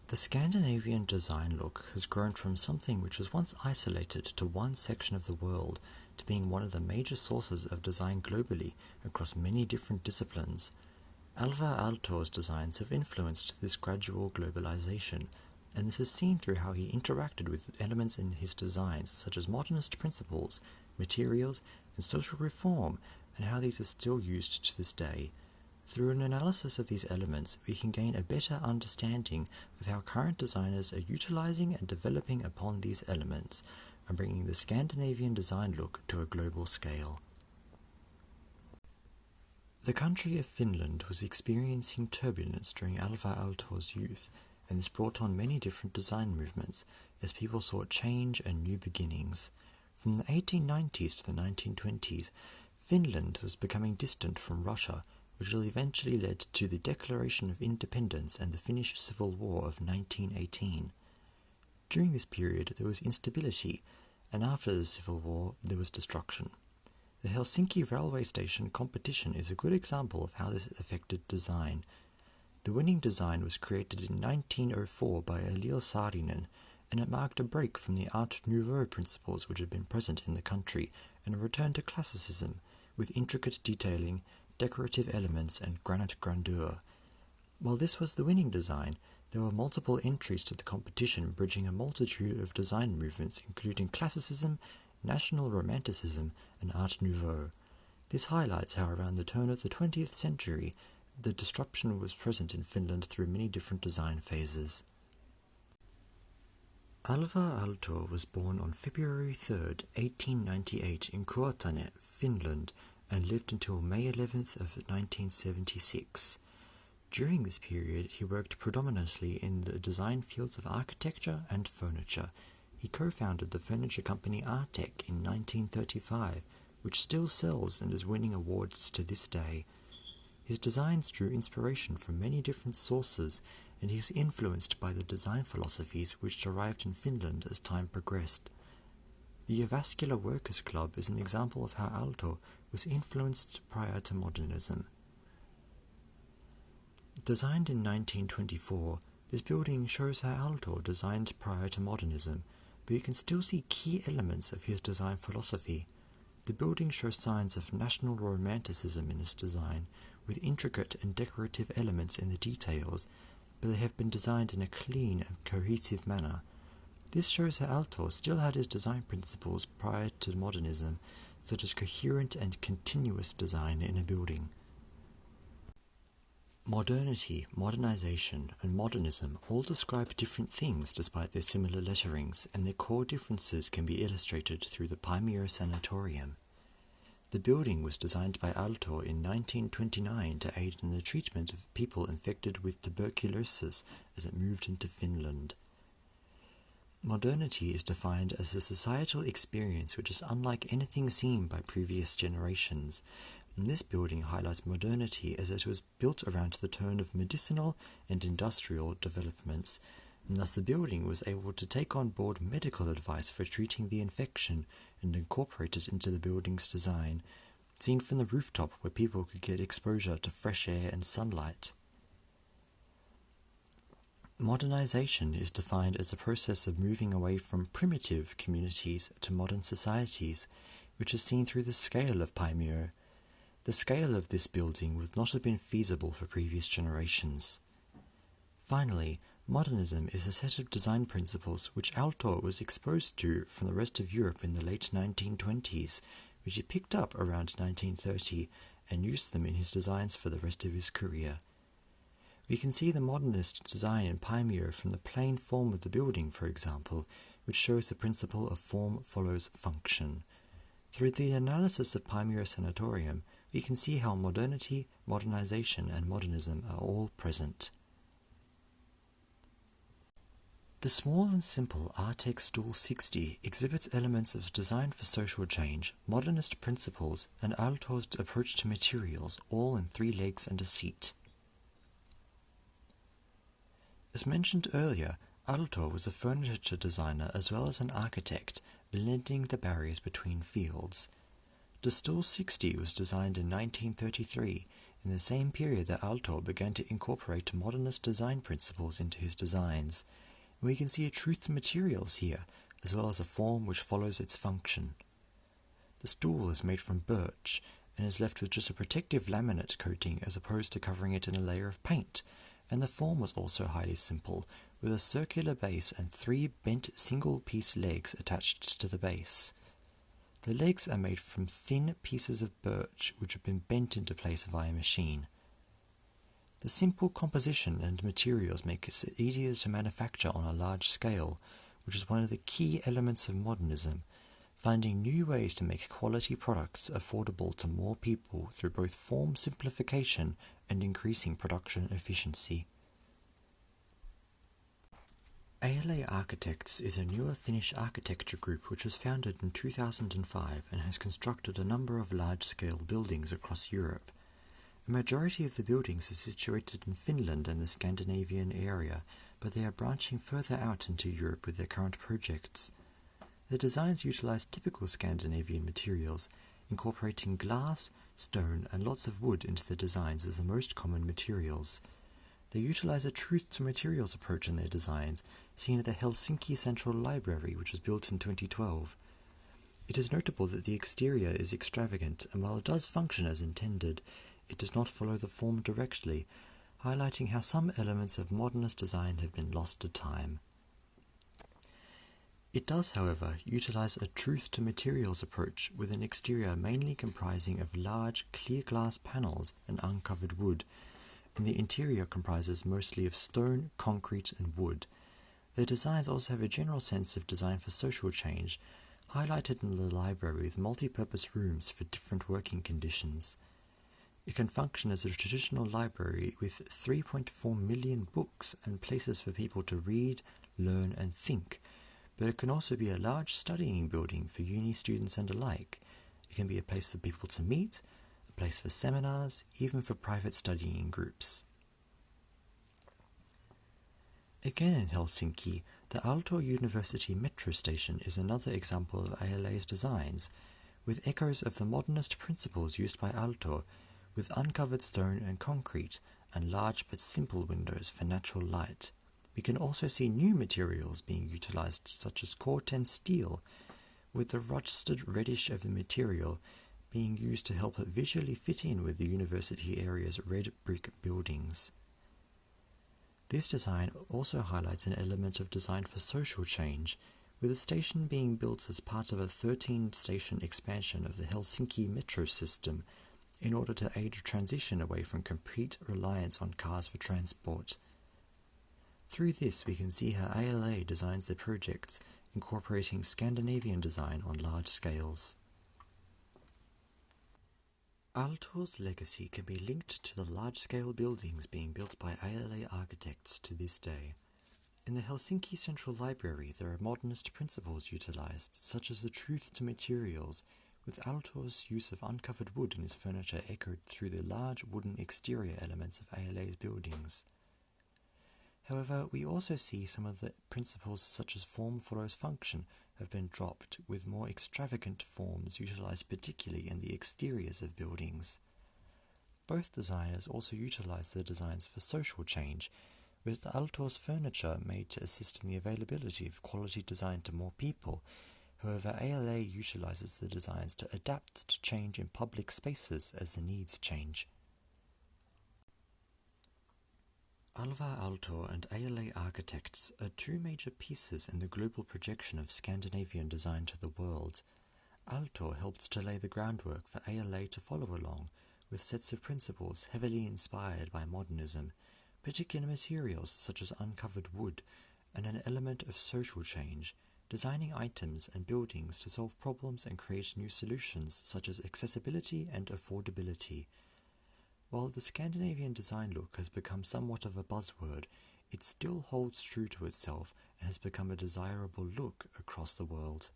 The Scandinavian design look has grown from something which was once isolated to one section of the world to being one of the major sources of design globally across many different disciplines. Alvar Aalto's designs have influenced this gradual globalization, and this is seen through how he interacted with elements in his designs such as modernist principles, materials, and social reform, and how these are still used to this day. Through an analysis of these elements, we can gain a better understanding of how current designers are utilizing and developing upon these elements, and bringing the Scandinavian design look to a global scale. The country of Finland was experiencing turbulence during Alvar Aalto's youth, and this brought on many different design movements as people sought change and new beginnings. From the 1890s to the 1920s, Finland was becoming distant from Russia, which eventually led to the Declaration of Independence and the Finnish Civil War of 1918. During this period there was instability, and after the Civil War there was destruction. The Helsinki railway station competition is a good example of how this affected design. The winning design was created in 1904 by Eliel Saarinen, and it marked a break from the Art Nouveau principles which had been present in the country, and a return to classicism, with intricate detailing, decorative elements, and granite grandeur. While this was the winning design, there were multiple entries to the competition bridging a multitude of design movements including classicism, national romanticism, and Art Nouveau. This highlights how around the turn of the 20th century the disruption was present in Finland through many different design phases. Alvar Aalto was born on February 3, 1898 in Kuortane, Finland, and lived until May 11th of 1976. During this period, he worked predominantly in the design fields of architecture and furniture. He co-founded the furniture company Artek in 1935, which still sells and is winning awards to this day. His designs drew inspiration from many different sources, and he is influenced by the design philosophies which derived in Finland as time progressed. The Jyväskylä Workers' Club is an example of how Aalto was influenced prior to modernism. Designed in 1924, this building shows how Aalto designed prior to modernism, but you can still see key elements of his design philosophy. The building shows signs of national romanticism in its design, with intricate and decorative elements in the details, but they have been designed in a clean and cohesive manner. This shows how Aalto still had his design principles prior to modernism, such as coherent and continuous design in a building. Modernity, modernization, and modernism all describe different things despite their similar letterings, and their core differences can be illustrated through the Paimio Sanatorium. The building was designed by Aalto in 1929 to aid in the treatment of people infected with tuberculosis as it moved into Finland. Modernity is defined as a societal experience which is unlike anything seen by previous generations. And this building highlights modernity as it was built around the turn of medicinal and industrial developments, and thus the building was able to take on board medical advice for treating the infection and incorporate it into the building's design, seen from the rooftop where people could get exposure to fresh air and sunlight. Modernization is defined as a process of moving away from primitive communities to modern societies, which is seen through the scale of Paimio. The scale of this building would not have been feasible for previous generations. Finally, modernism is a set of design principles which Aalto was exposed to from the rest of Europe in the late 1920s, which he picked up around 1930 and used them in his designs for the rest of his career. We can see the modernist design in Paimio from the plain form of the building, for example, which shows the principle of form follows function. Through the analysis of Paimio Sanatorium, we can see how modernity, modernization, and modernism are all present. The small and simple Artek Stool 60 exhibits elements of design for social change, modernist principles, and Aalto's approach to materials, all in 3 legs and a seat. As mentioned earlier, Aalto was a furniture designer as well as an architect, blending the barriers between fields. The Stool 60 was designed in 1933, in the same period that Aalto began to incorporate modernist design principles into his designs. And we can see a truth to materials here, as well as a form which follows its function. The stool is made from birch, and is left with just a protective laminate coating as opposed to covering it in a layer of paint, and the form was also highly simple, with a circular base and 3 bent single-piece legs attached to the base. The legs are made from thin pieces of birch which have been bent into place via machine. The simple composition and materials make it easier to manufacture on a large scale, which is one of the key elements of modernism, finding new ways to make quality products affordable to more people through both form simplification and increasing production efficiency. ALA Architects is a newer Finnish architecture group which was founded in 2005 and has constructed a number of large-scale buildings across Europe. A majority of the buildings are situated in Finland and the Scandinavian area, but they are branching further out into Europe with their current projects. The designs utilize typical Scandinavian materials, incorporating glass, stone, and lots of wood into the designs as the most common materials. They utilize a truth to materials approach in their designs, seen at the Helsinki Central Library, which was built in 2012. It is notable that the exterior is extravagant, and while it does function as intended, it does not follow the form directly, highlighting how some elements of modernist design have been lost to time. It does, however, utilize a truth to materials approach with an exterior mainly comprising of large clear glass panels and uncovered wood, and the interior comprises mostly of stone, concrete, and wood. Their designs also have a general sense of design for social change, highlighted in the library with multi-purpose rooms for different working conditions. It can function as a traditional library with 3.4 million books and places for people to read, learn, and think, but it can also be a large studying building for uni students and alike. It can be a place for people to meet, a place for seminars, even for private studying groups. Again in Helsinki, the Aalto University metro station is another example of ALA's designs, with echoes of the modernist principles used by Aalto, with uncovered stone and concrete, and large but simple windows for natural light. We can also see new materials being utilized, such as corten steel, with the rusted reddish of the material being used to help it visually fit in with the university area's red brick buildings. This design also highlights an element of design for social change, with the station being built as part of a 13-station expansion of the Helsinki metro system in order to aid a transition away from complete reliance on cars for transport. Through this, we can see how ALA designs their projects, incorporating Scandinavian design on large scales. Aalto's legacy can be linked to the large-scale buildings being built by ALA architects to this day. In the Helsinki Central Library, there are modernist principles utilized, such as the truth to materials, with Aalto's use of uncovered wood in his furniture echoed through the large wooden exterior elements of ALA's buildings. However, we also see some of the principles such as form follows function have been dropped, with more extravagant forms utilized particularly in the exteriors of buildings. Both designers also utilize their designs for social change, with Aalto's furniture made to assist in the availability of quality design to more people. However, ALA utilizes the designs to adapt to change in public spaces as the needs change. Alvar Aalto and ALA Architects are two major pieces in the global projection of Scandinavian design to the world. Aalto helped to lay the groundwork for ALA to follow along, with sets of principles heavily inspired by modernism, particular materials such as uncovered wood, and an element of social change, designing items and buildings to solve problems and create new solutions such as accessibility and affordability. While the Scandinavian design look has become somewhat of a buzzword, it still holds true to itself and has become a desirable look across the world.